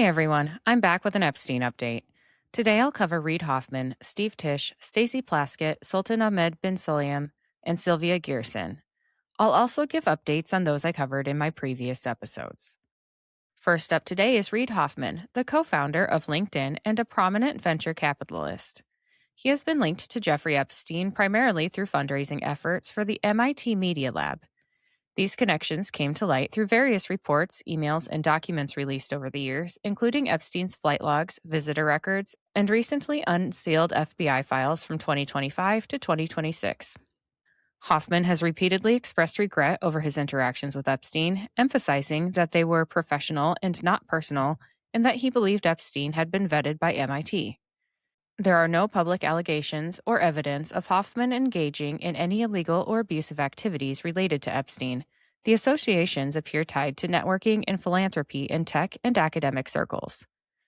Hey everyone, I'm back with an Epstein update. Today I'll cover Reid Hoffman, Steve Tisch, Stacey Plaskett, Sultan Ahmed bin Sulayem, and Sylvia Geerson. I'll also give updates on those I covered in my previous episodes. First up today is Reid Hoffman, the co founder of LinkedIn and a prominent venture capitalist. He has been linked to Jeffrey Epstein primarily through fundraising efforts for the MIT Media Lab. These connections came to light through various reports, emails, and documents released over the years, including Epstein's flight logs, visitor records, and recently unsealed FBI files from 2025 to 2026. Hoffman has repeatedly expressed regret over his interactions with Epstein, emphasizing that they were professional and not personal, and that he believed Epstein had been vetted by MIT. There are no public allegations or evidence of Hoffman engaging in any illegal or abusive activities related to Epstein. The associations appear tied to networking and philanthropy in tech and academic circles.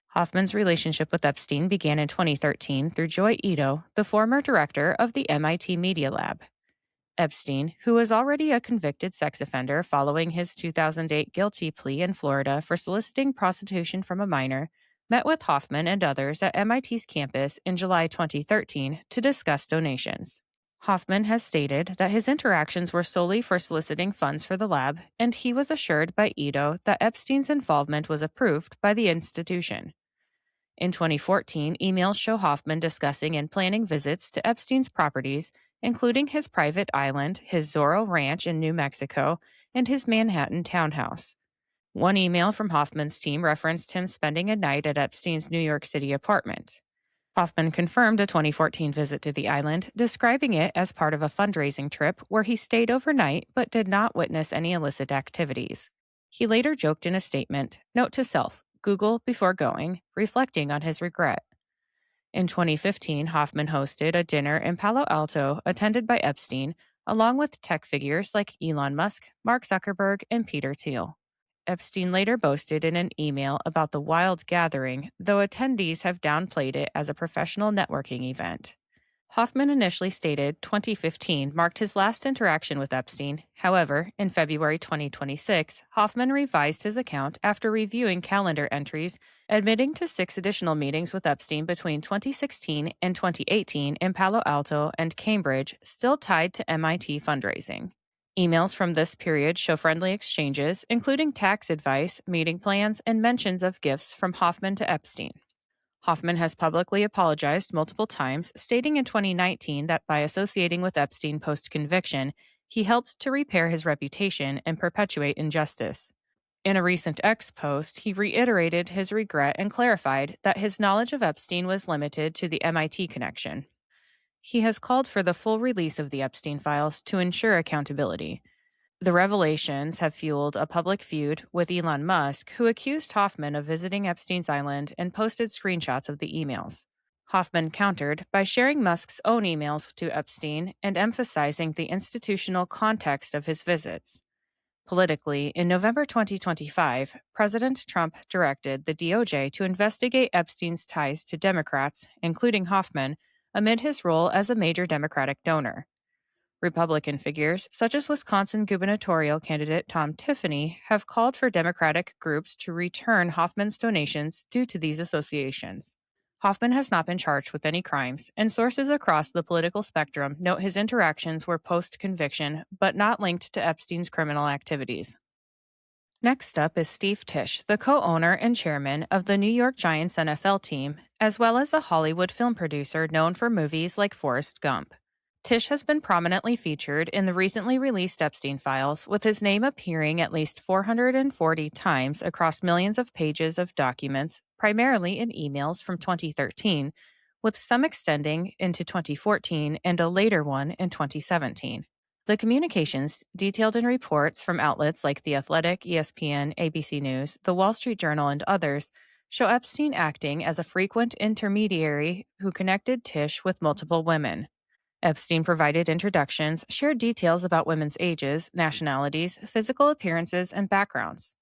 Hoffman's relationship with Epstein began in 2013 through Joy Ito, the former director of the MIT Media Lab. Epstein, who was already a convicted sex offender following his 2008 guilty plea in Florida for soliciting prostitution from a minor, met with Hoffman and others at MIT's campus in July 2013 to discuss donations. Hoffman has stated that his interactions were solely for soliciting funds for the lab, and he was assured by Ito that Epstein's involvement was approved by the institution. In 2014, emails show Hoffman discussing and planning visits to Epstein's properties, including his private island, his Zorro Ranch in New Mexico, and his Manhattan townhouse. One email from Hoffman's team referenced him spending a night at Epstein's New York City apartment. Hoffman confirmed a 2014 visit to the island, describing it as part of a fundraising trip where he stayed overnight but did not witness any illicit activities. He later joked in a statement, "Note to self, Google before going," reflecting on his regret. In 2015, Hoffman hosted a dinner in Palo Alto attended by Epstein, along with tech figures like Elon Musk, Mark Zuckerberg, and Peter Thiel. Epstein later boasted in an email about the wild gathering, though attendees have downplayed it as a professional networking event. Hoffman initially stated 2015 marked his last interaction with Epstein. However, in February 2026, Hoffman revised his account after reviewing calendar entries, admitting to 6 additional meetings with Epstein between 2016 and 2018 in Palo Alto and Cambridge, still tied to MIT fundraising. Emails from this period show friendly exchanges, including tax advice, meeting plans, and mentions of gifts from Hoffman to Epstein. Hoffman has publicly apologized multiple times, stating in 2019 that by associating with Epstein post-conviction, he helped to repair his reputation and perpetuate injustice. In a recent X post, he reiterated his regret and clarified that his knowledge of Epstein was limited to the MIT connection. He has called for the full release of the Epstein files to ensure accountability. The revelations have fueled a public feud with Elon Musk, who accused Hoffman of visiting Epstein's island and posted screenshots of the emails. Hoffman countered by sharing Musk's own emails to Epstein and emphasizing the institutional context of his visits. Politically, in November 2025, President Trump directed the DOJ to investigate Epstein's ties to Democrats, including Hoffman, amid his role as a major Democratic donor. Republican figures, such as Wisconsin gubernatorial candidate Tom Tiffany, have called for Democratic groups to return Hoffman's donations due to these associations. Hoffman has not been charged with any crimes, and sources across the political spectrum note his interactions were post-conviction, but not linked to Epstein's criminal activities. Next up is Steve Tisch, the co-owner and chairman of the New York Giants NFL team, as well as a Hollywood film producer known for movies like Forrest Gump. Tisch has been prominently featured in the recently released Epstein files, with his name appearing at least 440 times across millions of pages of documents, primarily in emails from 2013, with some extending into 2014 and a later one in 2017. The communications, detailed in reports from outlets like The Athletic, ESPN, ABC News, The Wall Street Journal, and others, show Epstein acting as a frequent intermediary who connected Tisch with multiple women. Epstein provided introductions, shared details about women's ages, nationalities, physical appearances, and backgrounds.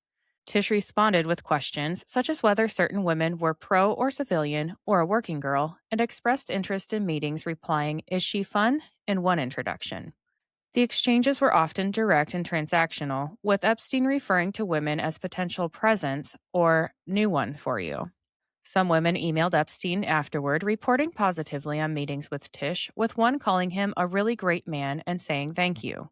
Tisch responded with questions such as whether certain women were pro or civilian or a working girl, and expressed interest in meetings, replying, "Is she fun?" in one introduction. The exchanges were often direct and transactional, with Epstein referring to women as potential presents or new one for you. Some women emailed Epstein afterward, reporting positively on meetings with Tisch, with one calling him a really great man and saying thank you.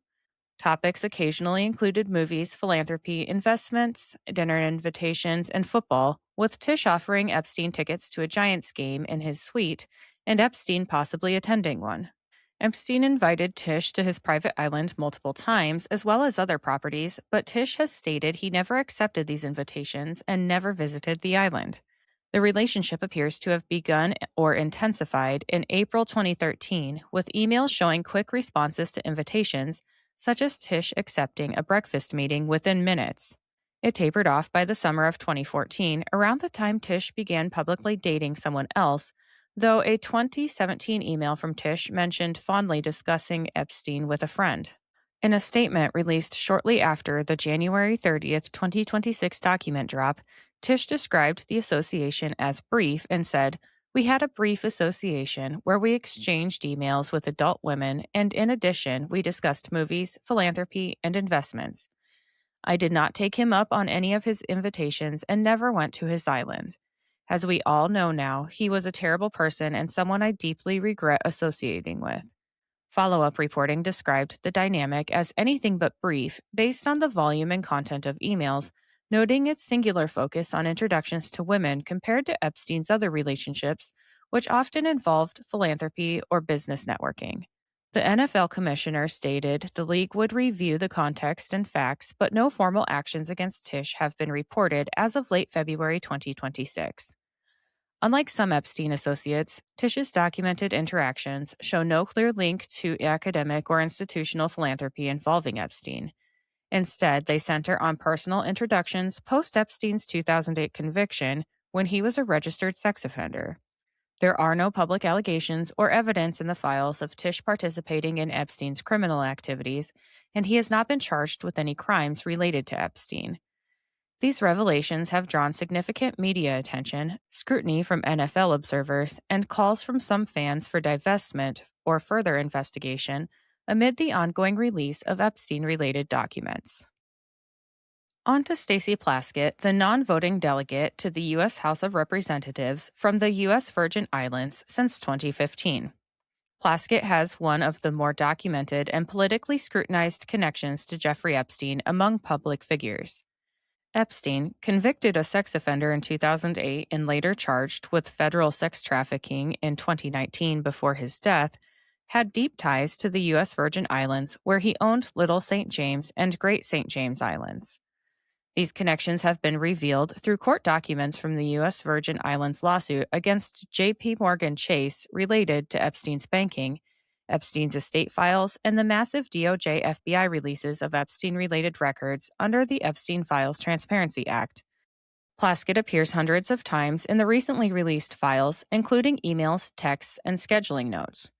Topics occasionally included movies, philanthropy, investments, dinner invitations, and football, with Tisch offering Epstein tickets to a Giants game in his suite and Epstein possibly attending one. Epstein invited Tisch to his private island multiple times, as well as other properties, but Tisch has stated he never accepted these invitations and never visited the island. The relationship appears to have begun or intensified in April 2013, with emails showing quick responses to invitations, such as Tisch accepting a breakfast meeting within minutes. It tapered off by the summer of 2014, around the time Tisch began publicly dating someone else, though a 2017 email from Tisch mentioned fondly discussing Epstein with a friend. In a statement released shortly after the January 30th, 2026 document drop, Tisch described the association as brief and said, "We had a brief association where we exchanged emails with adult women, and in addition, we discussed movies, philanthropy, and investments. I did not take him up on any of his invitations and never went to his island. As we all know now, he was a terrible person and someone I deeply regret associating with." Follow up reporting described the dynamic as anything but brief based on the volume and content of emails, noting its singular focus on introductions to women compared to Epstein's other relationships, which often involved philanthropy or business networking. The NFL commissioner stated the league would review the context and facts, but no formal actions against Tisch have been reported as of late February 2026. Unlike some Epstein associates, Tisch's documented interactions show no clear link to academic or institutional philanthropy involving Epstein. Instead, they center on personal introductions post Epstein's 2008 conviction when he was a registered sex offender. There are no public allegations or evidence in the files of Tisch participating in Epstein's criminal activities, and he has not been charged with any crimes related to Epstein. These revelations have drawn significant media attention, scrutiny from NFL observers, and calls from some fans for divestment or further investigation amid the ongoing release of Epstein-related documents. On to Stacey Plaskett, the non-voting delegate to the U.S. House of Representatives from the U.S. Virgin Islands since 2015. Plaskett has one of the more documented and politically scrutinized connections to Jeffrey Epstein among public figures. Epstein, convicted a sex offender in 2008 and later charged with federal sex trafficking in 2019 before his death, had deep ties to the U.S. Virgin Islands, where he owned Little St. James and Great St. James Islands. These connections have been revealed through court documents from the U.S. Virgin Islands lawsuit against J.P. Morgan Chase related to Epstein's banking, Epstein's estate files, and the massive DOJ FBI releases of Epstein-related records under the Epstein Files Transparency Act. Plaskett appears hundreds of times in the recently released files, including emails, texts, and scheduling notes.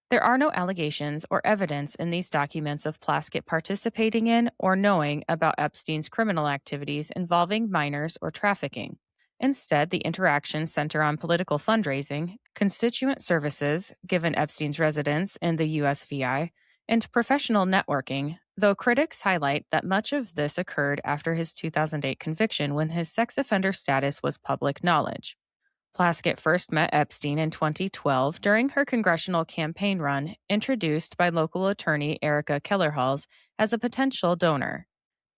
There are no allegations or evidence in these documents of Plaskett participating in or knowing about Epstein's criminal activities involving minors or trafficking. Instead, the interactions center on political fundraising, constituent services given Epstein's residence in the USVI, and professional networking, though critics highlight that much of this occurred after his 2008 conviction when his sex offender status was public knowledge. Plaskett first met Epstein in 2012 during her congressional campaign run, introduced by local attorney Erica Kellerhals as a potential donor.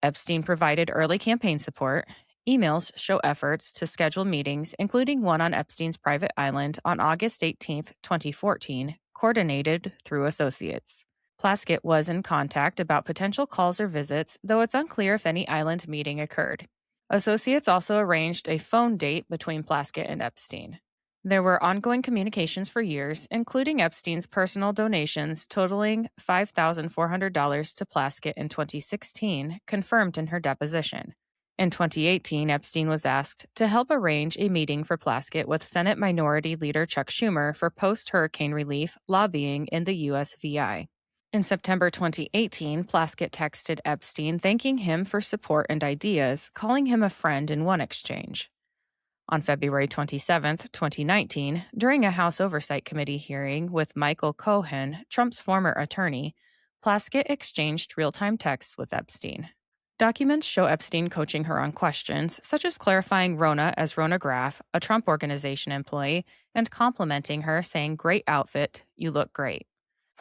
Epstein provided early campaign support. Emails show efforts to schedule meetings, including one on Epstein's private island on August 18, 2014, coordinated through associates. Plaskett was in contact about potential calls or visits, though it's unclear if any island meeting occurred. Associates also arranged a phone date between Plaskett and Epstein. There were ongoing communications for years, including Epstein's personal donations totaling $5,400 to Plaskett in 2016, confirmed in her deposition. In 2018, Epstein was asked to help arrange a meeting for Plaskett with Senate Minority Leader Chuck Schumer for post-hurricane relief lobbying in the USVI. In September 2018, Plaskett texted Epstein thanking him for support and ideas, calling him a friend in one exchange. On February 27, 2019, during a House Oversight Committee hearing with Michael Cohen, Trump's former attorney, Plaskett exchanged real-time texts with Epstein. Documents show Epstein coaching her on questions, such as clarifying Rona as Rona Graff, a Trump Organization employee, and complimenting her, saying, "Great outfit, you look great."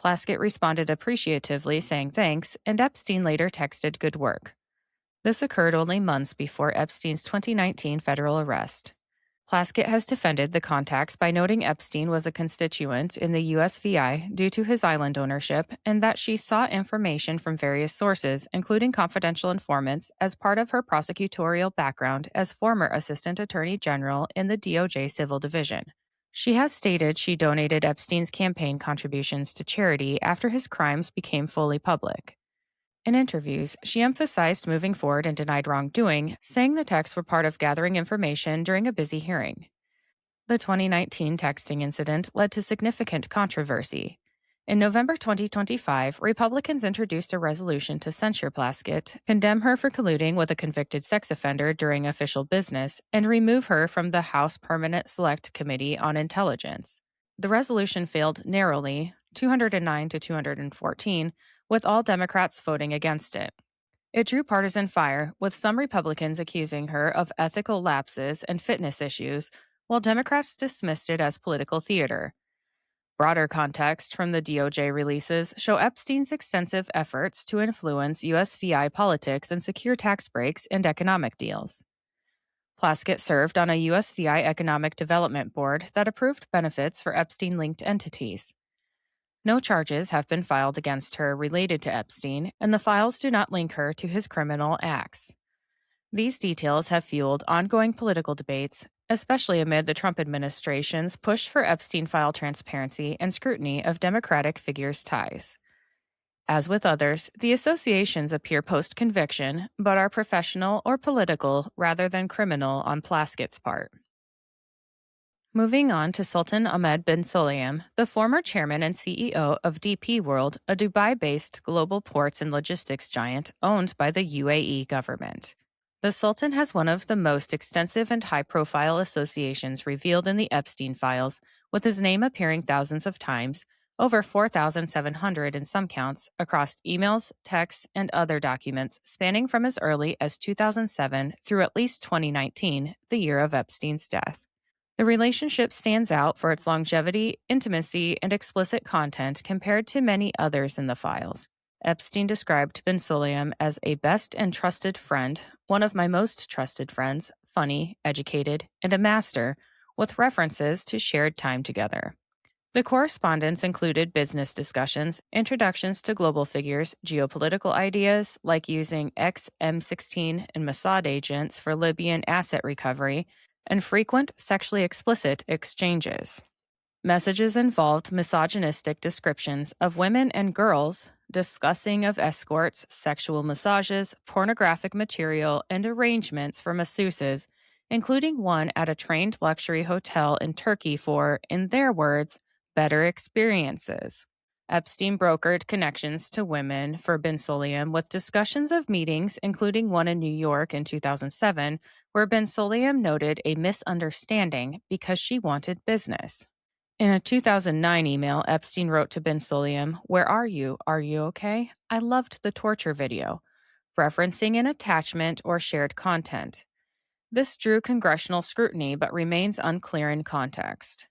Plaskett responded appreciatively, saying thanks, and Epstein later texted, "Good work." This occurred only months before Epstein's 2019 federal arrest. Plaskett has defended the contacts by noting Epstein was a constituent in the USVI due to his island ownership and that she sought information from various sources, including confidential informants, as part of her prosecutorial background as former Assistant Attorney General in the DOJ Civil Division. She has stated she donated Epstein's campaign contributions to charity after his crimes became fully public. In interviews, she emphasized moving forward and denied wrongdoing, saying the texts were part of gathering information during a busy hearing. The 2019 texting incident led to significant controversy. In November 2025, Republicans introduced a resolution to censure Plaskett, condemn her for colluding with a convicted sex offender during official business, and remove her from the House Permanent Select Committee on Intelligence. The resolution failed narrowly, 209 to 214, with all Democrats voting against it. It drew partisan fire, with some Republicans accusing her of ethical lapses and fitness issues, while Democrats dismissed it as political theater. Broader context from the DOJ releases show Epstein's extensive efforts to influence USVI politics and secure tax breaks and economic deals. Plaskett served on a USVI Economic Development Board that approved benefits for Epstein-linked entities. No charges have been filed against her related to Epstein, and the files do not link her to his criminal acts. These details have fueled ongoing political debates, especially amid the Trump administration's push for Epstein file transparency and scrutiny of Democratic figures' ties. As with others, the associations appear post-conviction, but are professional or political rather than criminal on Plaskett's part. Moving on to Sultan Ahmed bin Sulayem, the former chairman and CEO of DP World, a Dubai-based global ports and logistics giant owned by the UAE government. The Sultan has one of the most extensive and high-profile associations revealed in the Epstein files, with his name appearing thousands of times, over 4,700 in some counts, across emails, texts, and other documents spanning from as early as 2007 through at least 2019, the year of Epstein's death. The relationship stands out for its longevity, intimacy, and explicit content compared to many others in the files. Epstein described bin Sulayem as a best and trusted friend, one of my most trusted friends, funny, educated, and a master, with references to shared time together. The correspondence included business discussions, introductions to global figures, geopolitical ideas like using ex-M16 and Mossad agents for Libyan asset recovery, and frequent sexually explicit exchanges. Messages involved misogynistic descriptions of women and girls, discussing of escorts, sexual massages, pornographic material, and arrangements for masseuses, including one at a trained luxury hotel in Turkey for, in their words, better experiences. Epstein brokered connections to women for bin Sulayem with discussions of meetings, including one in New York in 2007, where bin Sulayem noted a misunderstanding because she wanted business. In a 2009 email, Epstein wrote to bin Sulayem, "Where are you? Are you okay? I loved the torture video," referencing an attachment or shared content. This drew congressional scrutiny but remains unclear in context.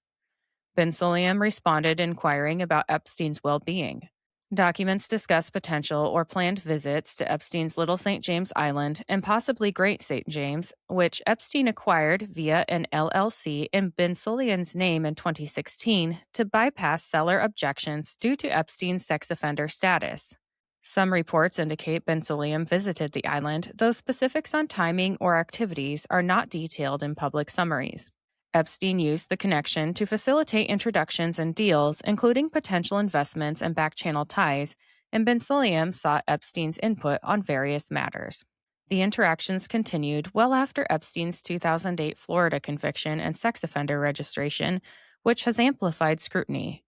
Bin Sulayem responded inquiring about Epstein's well-being. Documents discuss potential or planned visits to Epstein's Little St. James Island and possibly Great St. James, which Epstein acquired via an LLC in bin Sulayem's name in 2016 to bypass seller objections due to Epstein's sex offender status. Some reports indicate bin Sulayem visited the island, though specifics on timing or activities are not detailed in public summaries. Epstein used the connection to facilitate introductions and deals, including potential investments and back-channel ties, and bin Sulayem sought Epstein's input on various matters. The interactions continued well after Epstein's 2008 Florida conviction and sex offender registration, which has amplified scrutiny.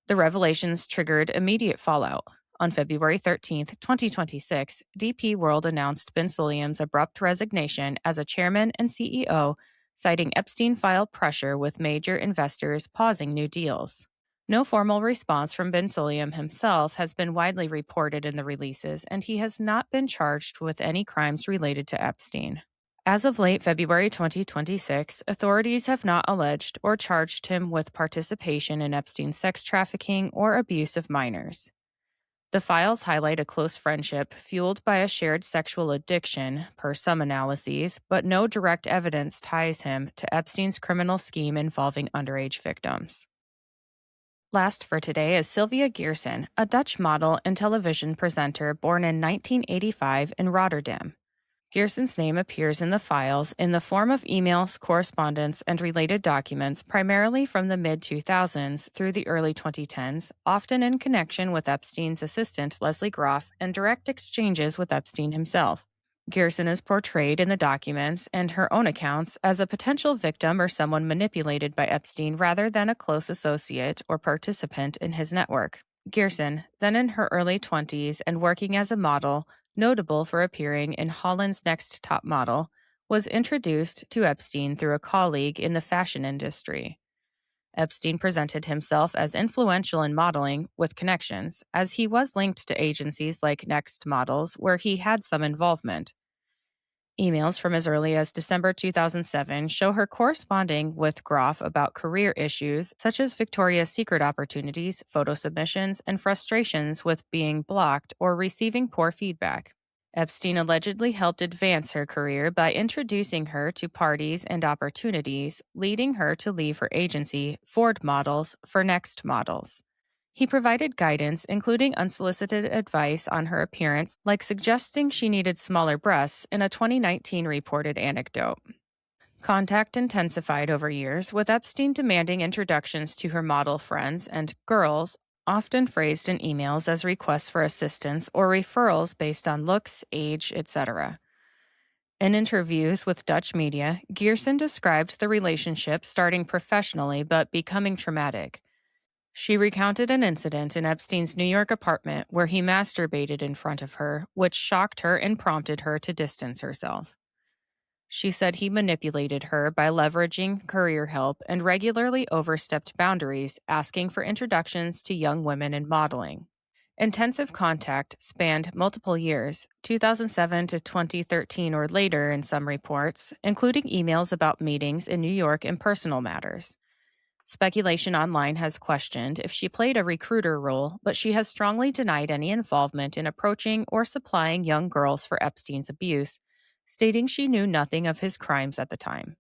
The revelations triggered immediate fallout. On February 13, 2026, DP World announced bin Sulayem's abrupt resignation as a chairman and CEO, citing Epstein file pressure with major investors pausing new deals. No formal response from bin Sulayem himself has been widely reported in the releases, and he has not been charged with any crimes related to Epstein. As of late February 2026, authorities have not alleged or charged him with participation in Epstein's sex trafficking or abuse of minors. The files highlight a close friendship fueled by a shared sexual addiction, per some analyses, but no direct evidence ties him to Epstein's criminal scheme involving underage victims. Last for today is Sylvia Geerson, a Dutch model and television presenter born in 1985 in Rotterdam. Geerson's name appears in the files in the form of emails, correspondence, and related documents primarily from the mid-2000s through the early 2010s, often in connection with Epstein's assistant Leslie Groff and direct exchanges with Epstein himself. Geerson is portrayed in the documents and her own accounts as a potential victim or someone manipulated by Epstein rather than a close associate or participant in his network. Geerson, then in her early 20s and working as a model, notable for appearing in Holland's Next Top Model, was introduced to Epstein through a colleague in the fashion industry. Epstein presented himself as influential in modeling with connections, as he was linked to agencies like Next Models, where he had some involvement. Emails from as early as December 2007 show her corresponding with Groff about career issues such as Victoria's Secret opportunities, photo submissions, and frustrations with being blocked or receiving poor feedback. Epstein allegedly helped advance her career by introducing her to parties and opportunities, leading her to leave her agency, Ford Models, for Next Models. He provided guidance, including unsolicited advice on her appearance, like suggesting she needed smaller breasts in a 2019 reported anecdote. Contact intensified over years, with Epstein demanding introductions to her model friends and girls, often phrased in emails as requests for assistance or referrals based on looks, age, etc. In interviews with Dutch media, Geerson described the relationship starting professionally but becoming traumatic. She recounted an incident in Epstein's New York apartment where he masturbated in front of her, which shocked her and prompted her to distance herself. She said he manipulated her by leveraging career help and regularly overstepped boundaries, asking for introductions to young women in modeling. Intensive contact spanned multiple years, 2007 to 2013 or later in some reports, including emails about meetings in New York and personal matters. Speculation online has questioned if she played a recruiter role, but she has strongly denied any involvement in approaching or supplying young girls for Epstein's abuse, stating she knew nothing of his crimes at the time.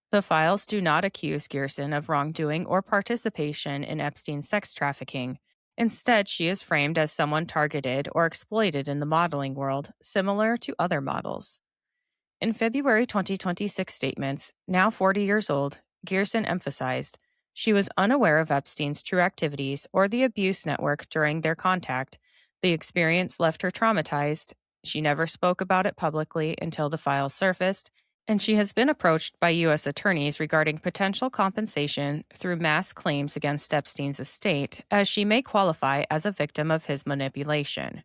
The files do not accuse Geerson of wrongdoing or participation in Epstein's sex trafficking. Instead, she is framed as someone targeted or exploited in the modeling world, similar to other models. In February 2026 statements, now 40 years old, Geerson emphasized she was unaware of Epstein's true activities or the abuse network during their contact. The experience left her traumatized. She never spoke about it publicly until the files surfaced, and she has been approached by U.S. attorneys regarding potential compensation through mass claims against Epstein's estate, as she may qualify as a victim of his manipulation.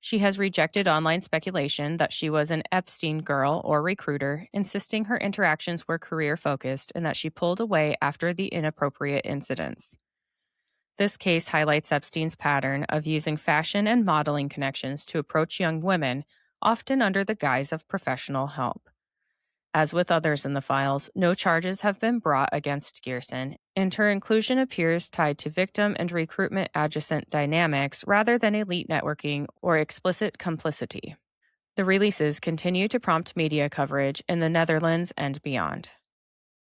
She has rejected online speculation that she was an Epstein girl or recruiter, insisting her interactions were career-focused and that she pulled away after the inappropriate incidents. This case highlights Epstein's pattern of using fashion and modeling connections to approach young women, often under the guise of professional help. As with others in the files, no charges have been brought against Geerson, and her inclusion appears tied to victim and recruitment adjacent dynamics rather than elite networking or explicit complicity. The releases continue to prompt media coverage in the Netherlands and beyond.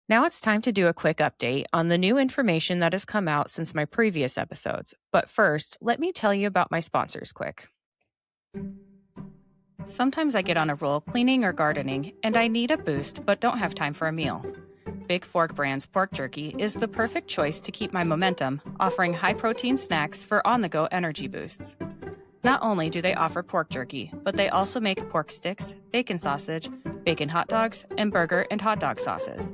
Now it's time to do a quick update on the new information that has come out since my previous episodes. But first, let me tell you about my sponsors quick. Sometimes I get on a roll cleaning or gardening, and I need a boost but don't have time for a meal. Big Fork Brand's pork jerky is the perfect choice to keep my momentum, offering high-protein snacks for on-the-go energy boosts. Not only do they offer pork jerky, but they also make pork sticks, bacon sausage, bacon hot dogs, and burger and hot dog sauces.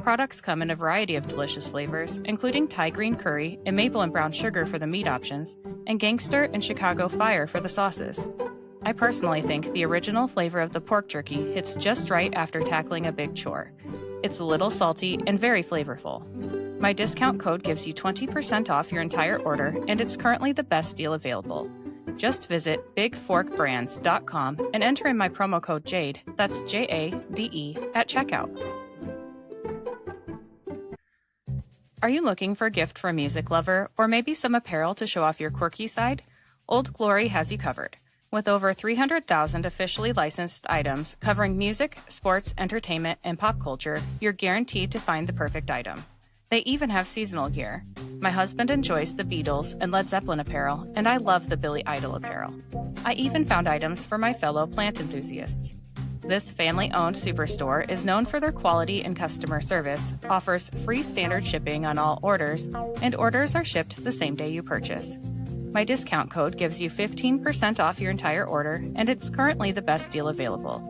Products come in a variety of delicious flavors, including Thai green curry and maple and brown sugar for the meat options, and gangster and Chicago fire for the sauces. I personally think the original flavor of the pork jerky hits just right after tackling a big chore. It's a little salty and very flavorful. My discount code gives you 20% off your entire order, and it's currently the best deal available. Just visit bigforkbrands.com and enter in my promo code JADE, that's JADE, at checkout. Are you looking for a gift for a music lover, or maybe some apparel to show off your quirky side? Old Glory has you covered. With over 300,000 officially licensed items covering music, sports, entertainment, and pop culture, you're guaranteed to find the perfect item. They even have seasonal gear. My husband enjoys the Beatles and Led Zeppelin apparel, and I love the Billy Idol apparel. I even found items for my fellow plant enthusiasts. This family-owned superstore is known for their quality and customer service, offers free standard shipping on all orders, and orders are shipped the same day you purchase. My discount code gives you 15% off your entire order, and it's currently the best deal available.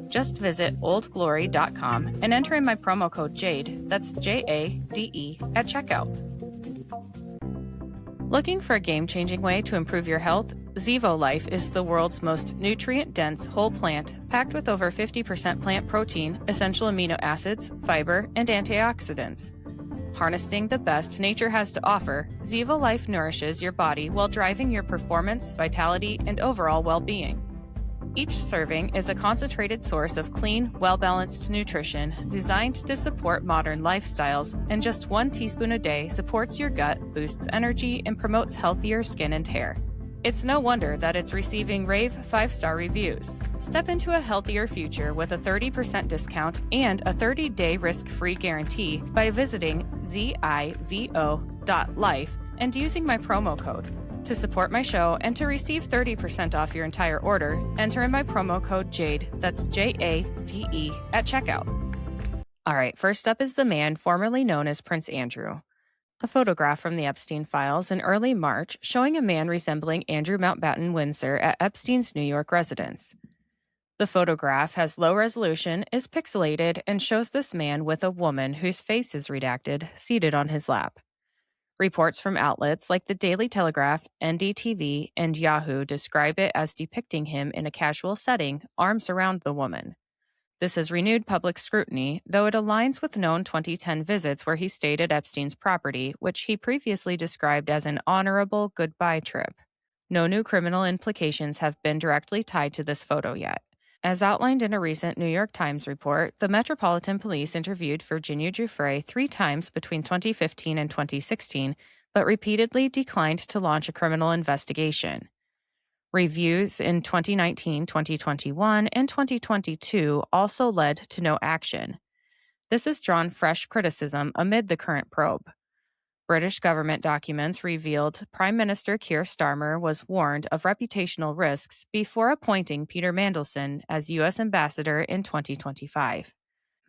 Just visit oldglory.com and enter in my promo code JADE, that's JADE, at checkout. Looking for a game-changing way to improve your health? Zevo Life is the world's most nutrient-dense whole plant, packed with over 50% plant protein, essential amino acids, fiber, and antioxidants. Harnessing the best nature has to offer, Zevo Life nourishes your body while driving your performance, vitality, and overall well-being. Each serving is a concentrated source of clean, well-balanced nutrition designed to support modern lifestyles, and just 1 teaspoon a day supports your gut, boosts energy, and promotes healthier skin and hair. It's no wonder that it's receiving rave 5-star reviews. Step into a healthier future with a 30% discount and a 30-day risk-free guarantee by visiting zivo.life and using my promo code. To support my show and to receive 30% off your entire order, enter in my promo code JADE, that's JADE, at checkout. All right, first up is the man formerly known as Prince Andrew. A photograph from the Epstein files in early March showing a man resembling Andrew Mountbatten Windsor at Epstein's New York residence. The photograph has low resolution, is pixelated, and shows this man with a woman whose face is redacted, seated on his lap. Reports from outlets like the Daily Telegraph, NDTV, and Yahoo describe it as depicting him in a casual setting, arms around the woman. This has renewed public scrutiny, though it aligns with known 2010 visits where he stayed at Epstein's property, which he previously described as an honorable goodbye trip. No new criminal implications have been directly tied to this photo yet. As outlined in a recent New York Times report, the Metropolitan Police interviewed Virginia Giuffre 3 times between 2015 and 2016, but repeatedly declined to launch a criminal investigation. Reviews in 2019, 2021, and 2022 also led to no action. This has drawn fresh criticism amid the current probe. British government documents revealed Prime Minister Keir Starmer was warned of reputational risks before appointing Peter Mandelson as U.S. ambassador in 2025.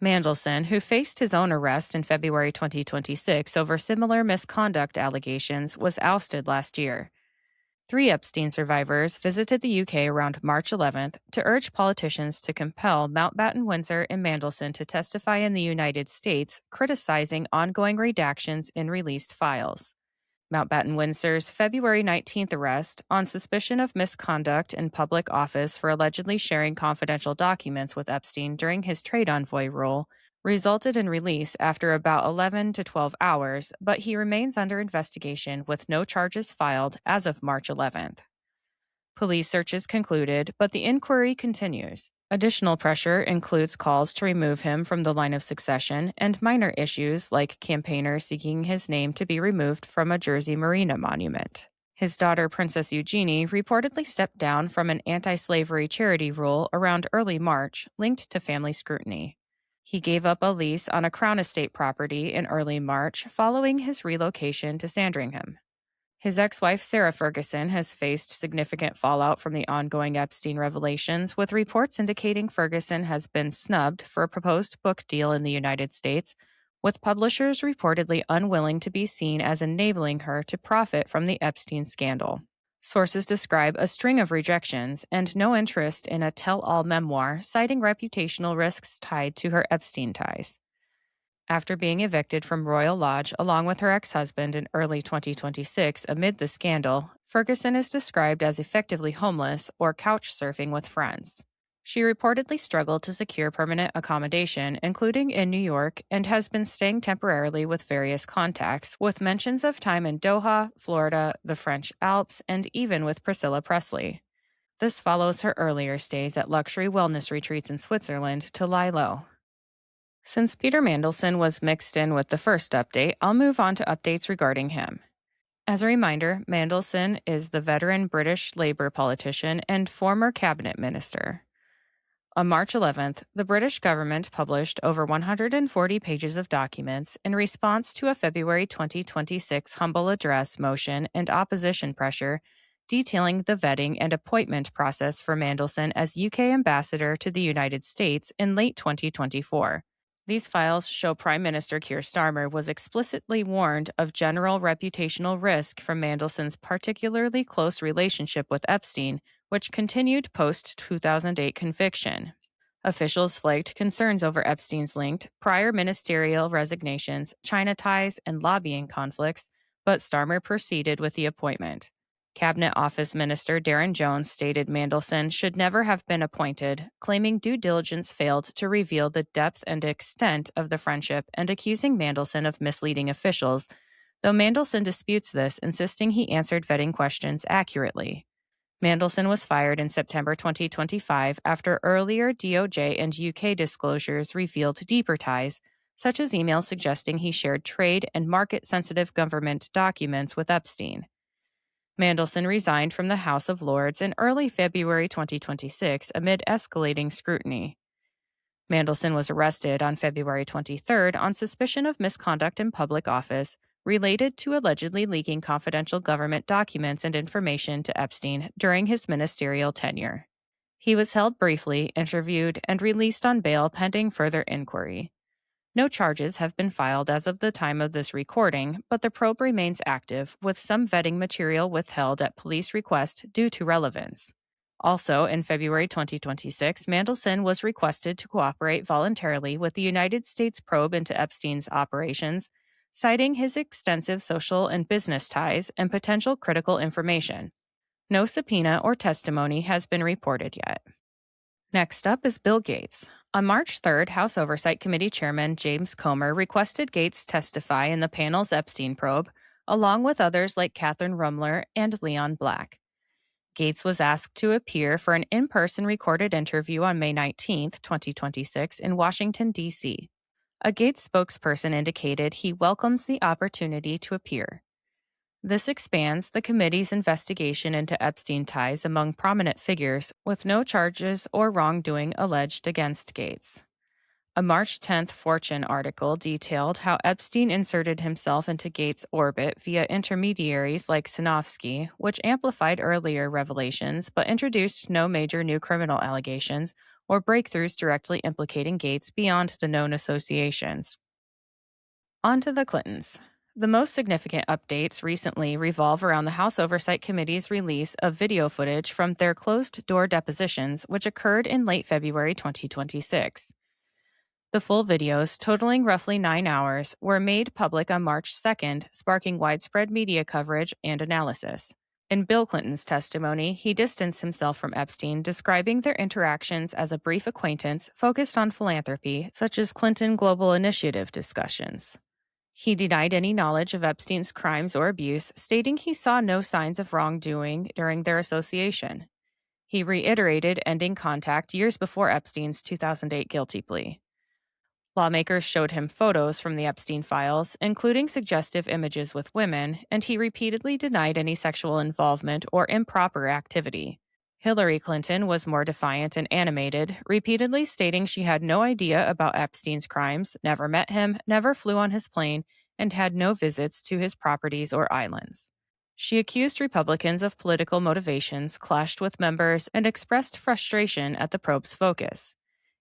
Mandelson, who faced his own arrest in February 2026 over similar misconduct allegations, was ousted last year. 3 Epstein survivors visited the UK around March 11th to urge politicians to compel Mountbatten Windsor and Mandelson to testify in the United States, criticizing ongoing redactions in released files. Mountbatten Windsor's February 19th arrest on suspicion of misconduct in public office for allegedly sharing confidential documents with Epstein during his trade envoy role resulted in release after about 11 to 12 hours, but he remains under investigation with no charges filed as of March 11th. Police searches concluded, but the inquiry continues. Additional pressure includes calls to remove him from the line of succession and minor issues like campaigners seeking his name to be removed from a Jersey Marina monument. His daughter, Princess Eugenie, reportedly stepped down from an anti-slavery charity role around early March, linked to family scrutiny. He gave up a lease on a Crown Estate property in early March following his relocation to Sandringham. His ex-wife, Sarah Ferguson, has faced significant fallout from the ongoing Epstein revelations, with reports indicating Ferguson has been snubbed for a proposed book deal in the United States, with publishers reportedly unwilling to be seen as enabling her to profit from the Epstein scandal. Sources describe a string of rejections and no interest in a tell-all memoir, citing reputational risks tied to her Epstein ties. After being evicted from Royal Lodge along with her ex-husband in early 2026 amid the scandal, Ferguson is described as effectively homeless or couch surfing with friends. She reportedly struggled to secure permanent accommodation, including in New York, and has been staying temporarily with various contacts, with mentions of time in Doha, Florida, the French Alps, and even with Priscilla Presley. This follows her earlier stays at luxury wellness retreats in Switzerland to lie low. Since Peter Mandelson was mixed in with the first update, I'll move on to updates regarding him. As a reminder, Mandelson is the veteran British Labour politician and former cabinet minister. On March 11th, the British government published over 140 pages of documents in response to a February 2026 humble address motion and opposition pressure detailing the vetting and appointment process for Mandelson as UK ambassador to the United States in late 2024. These files show Prime Minister Keir Starmer was explicitly warned of general reputational risk from Mandelson's particularly close relationship with Epstein, which continued post-2008 conviction. Officials flagged concerns over Epstein's linked prior ministerial resignations, China ties, and lobbying conflicts, but Starmer proceeded with the appointment. Cabinet Office Minister Darren Jones stated Mandelson should never have been appointed, claiming due diligence failed to reveal the depth and extent of the friendship and accusing Mandelson of misleading officials, though Mandelson disputes this, insisting he answered vetting questions accurately. Mandelson was fired in September 2025 after earlier DOJ and UK disclosures revealed deeper ties, such as emails suggesting he shared trade and market-sensitive government documents with Epstein. Mandelson resigned from the House of Lords in early February 2026 amid escalating scrutiny. Mandelson was arrested on February 23rd on suspicion of misconduct in public office related to allegedly leaking confidential government documents and information to Epstein during his ministerial tenure. He was held briefly, interviewed, and released on bail pending further inquiry. No charges have been filed as of the time of this recording, but the probe remains active, with some vetting material withheld at police request due to relevance. Also, in February 2026, Mandelson was requested to cooperate voluntarily with the United States probe into Epstein's operations, citing his extensive social and business ties and potential critical information. No subpoena or testimony has been reported yet. Next up is Bill Gates. On March 3rd, House Oversight Committee Chairman James Comer requested Gates testify in the panel's Epstein probe, along with others like Catherine Rumler and Leon Black. Gates was asked to appear for an in-person recorded interview on May 19, 2026, in Washington, D.C. A Gates spokesperson indicated he welcomes the opportunity to appear. This expands the committee's investigation into Epstein ties among prominent figures, with no charges or wrongdoing alleged against Gates. A March 10th Fortune article detailed how Epstein inserted himself into Gates' orbit via intermediaries like Sinofsky, which amplified earlier revelations but introduced no major new criminal allegations or breakthroughs directly implicating Gates beyond the known associations. On to the Clintons. The most significant updates recently revolve around the House Oversight Committee's release of video footage from their closed-door depositions, which occurred in late February 2026. The full videos, totaling roughly 9 hours, were made public on March 2nd, sparking widespread media coverage and analysis. In Bill Clinton's testimony, he distanced himself from Epstein, describing their interactions as a brief acquaintance focused on philanthropy, such as Clinton Global Initiative discussions. He denied any knowledge of Epstein's crimes or abuse, stating he saw no signs of wrongdoing during their association. He reiterated ending contact years before Epstein's 2008 guilty plea. Lawmakers showed him photos from the Epstein files, including suggestive images with women, and he repeatedly denied any sexual involvement or improper activity. Hillary Clinton was more defiant and animated, repeatedly stating she had no idea about Epstein's crimes, never met him, never flew on his plane, and had no visits to his properties or islands. She accused Republicans of political motivations, clashed with members, and expressed frustration at the probe's focus.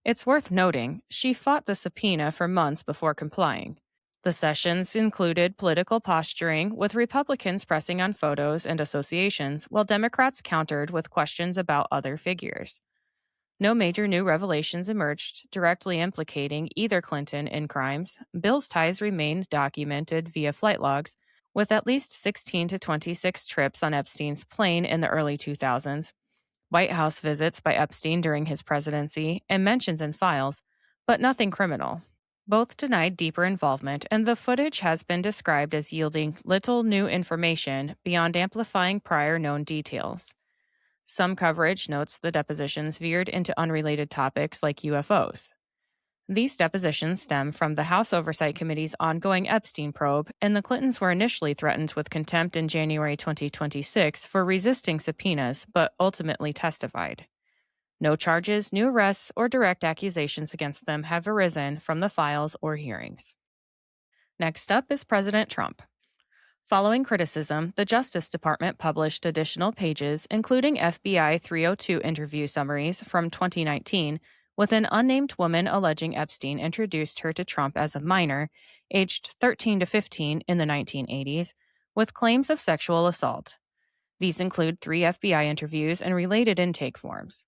It's worth noting, she fought the subpoena for months before complying. The sessions included political posturing, with Republicans pressing on photos and associations, while Democrats countered with questions about other figures. No major new revelations emerged directly implicating either Clinton in crimes. Bill's ties remained documented via flight logs, with at least 16 to 26 trips on Epstein's plane in the early 2000s. White House visits by Epstein during his presidency, and mentions in files, but nothing criminal. Both denied deeper involvement, and the footage has been described as yielding little new information beyond amplifying prior known details. Some coverage notes the depositions veered into unrelated topics like UFOs. These depositions stem from the House Oversight Committee's ongoing Epstein probe, and the Clintons were initially threatened with contempt in January 2026 for resisting subpoenas, but ultimately testified. No charges, new arrests, or direct accusations against them have arisen from the files or hearings. Next up is President Trump. Following criticism, the Justice Department published additional pages, including FBI 302 interview summaries from 2019, with an unnamed woman alleging Epstein introduced her to Trump as a minor, aged 13 to 15 in the 1980s, with claims of sexual assault. These include 3 FBI interviews and related intake forms.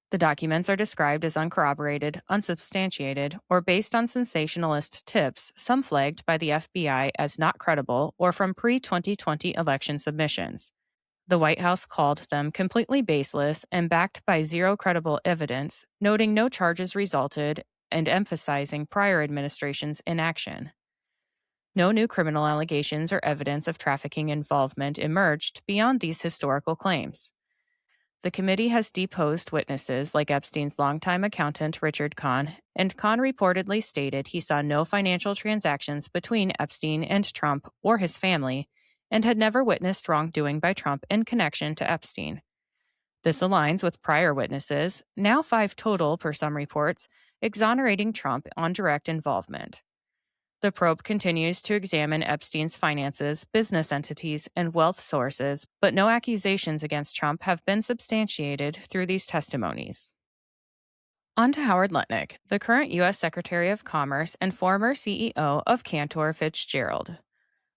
The documents are described as uncorroborated, unsubstantiated, or based on sensationalist tips, some flagged by the FBI as not credible or from pre-2020 election submissions. The White House called them completely baseless and backed by zero credible evidence, noting no charges resulted and emphasizing prior administration's inaction. No new criminal allegations or evidence of trafficking involvement emerged beyond these historical claims. The committee has deposed witnesses like Epstein's longtime accountant Richard Kahn, and Kahn reportedly stated he saw no financial transactions between Epstein and Trump or his family, and had never witnessed wrongdoing by Trump in connection to Epstein. This aligns with prior witnesses, now 5 total per some reports, exonerating Trump on direct involvement. The probe continues to examine Epstein's finances, business entities, and wealth sources, but no accusations against Trump have been substantiated through these testimonies. On to Howard Lutnick, the current U.S. Secretary of Commerce and former CEO of Cantor Fitzgerald.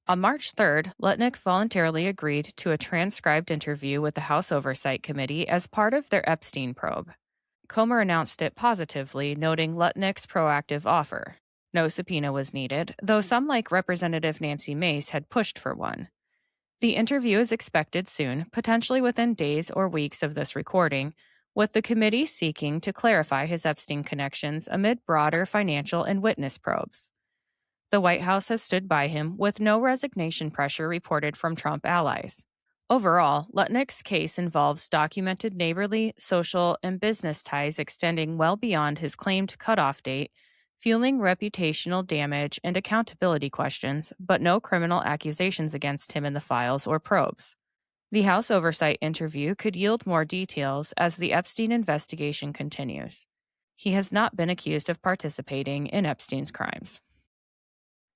On March 3rd, Lutnick voluntarily agreed to a transcribed interview with the House Oversight Committee as part of their Epstein probe. Comer announced it positively, noting Lutnick's proactive offer. No subpoena was needed, though some like Representative Nancy Mace had pushed for one. The interview is expected soon, potentially within days or weeks of this recording, with the committee seeking to clarify his Epstein connections amid broader financial and witness probes. The White House has stood by him, with no resignation pressure reported from Trump allies. Overall, Lutnick's case involves documented neighborly, social, and business ties extending well beyond his claimed cutoff date, fueling reputational damage and accountability questions, but no criminal accusations against him in the files or probes. The House Oversight interview could yield more details as the Epstein investigation continues. He has not been accused of participating in Epstein's crimes.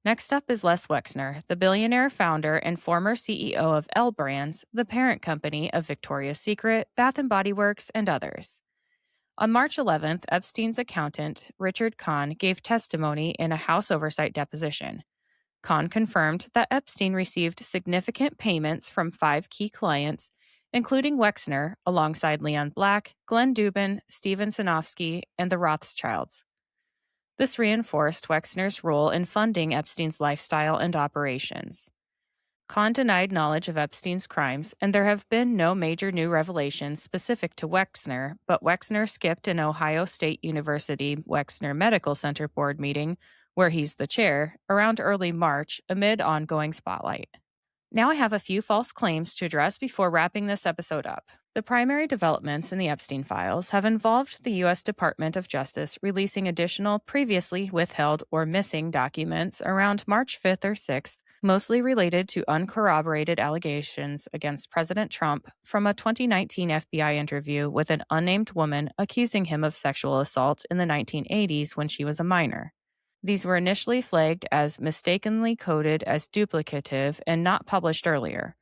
Next up is Les Wexner, the billionaire founder and former CEO of L Brands, the parent company of Victoria's Secret, Bath & Body Works, and others. On March 11th, Epstein's accountant, Richard Kahn, gave testimony in a House Oversight deposition. Kahn confirmed that Epstein received significant payments from 5 key clients, including Wexner, alongside Leon Black, Glenn Dubin, Steven Sinofsky, and the Rothschilds. This reinforced Wexner's role in funding Epstein's lifestyle and operations. Kahn denied knowledge of Epstein's crimes, and there have been no major new revelations specific to Wexner, but Wexner skipped an Ohio State University Wexner Medical Center board meeting, where he's the chair, around early March amid ongoing spotlight. Now I have a few false claims to address before wrapping this episode up. The primary developments in the Epstein files have involved the U.S. Department of Justice releasing additional previously withheld or missing documents around March 5th or 6th, mostly related to uncorroborated allegations against President Trump from a 2019 FBI interview with an unnamed woman accusing him of sexual assault in the 1980s when she was a minor. These were initially flagged as mistakenly coded as duplicative and not published earlier.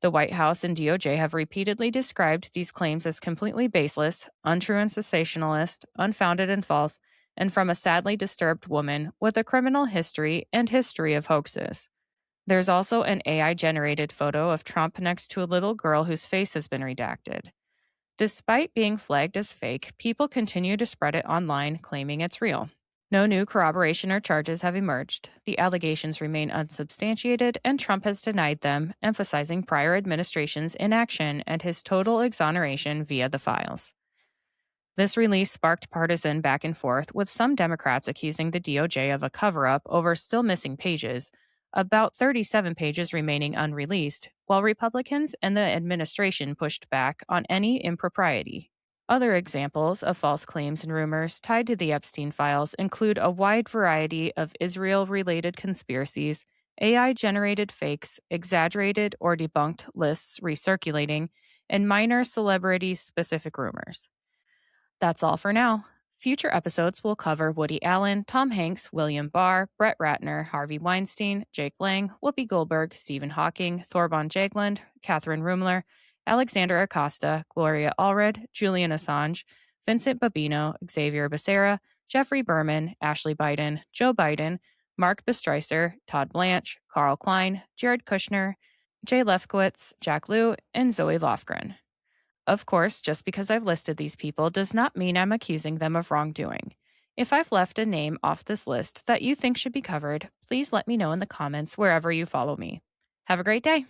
The White House and DOJ have repeatedly described these claims as completely baseless, untrue and sensationalist, unfounded and false, and from a sadly disturbed woman with a criminal history and history of hoaxes. There's also an AI-generated photo of Trump next to a little girl whose face has been redacted. Despite being flagged as fake, people continue to spread it online, claiming it's real. No new corroboration or charges have emerged. The allegations remain unsubstantiated, and Trump has denied them, emphasizing prior administration's inaction and his total exoneration via the files. This release sparked partisan back and forth, with some Democrats accusing the DOJ of a cover up over still missing pages, about 37 pages remaining unreleased, while Republicans and the administration pushed back on any impropriety. Other examples of false claims and rumors tied to the Epstein files include a wide variety of Israel related conspiracies, AI generated fakes, exaggerated or debunked lists recirculating, and minor celebrity specific rumors. That's all for now. Future episodes will cover Woody Allen, Tom Hanks, William Barr, Brett Ratner, Harvey Weinstein, Jake Lang, Whoopi Goldberg, Stephen Hawking, Thorban Jagland, Catherine Rumler, Alexander Acosta, Gloria Allred, Julian Assange, Vincent Babino, Xavier Becerra, Jeffrey Berman, Ashley Biden, Joe Biden, Mark Bestreiser, Todd Blanche, Carl Klein, Jared Kushner, Jay Lefkowitz, Jack Lew, and Zoe Lofgren. Of course, just because I've listed these people does not mean I'm accusing them of wrongdoing. If I've left a name off this list that you think should be covered, please let me know in the comments wherever you follow me. Have a great day.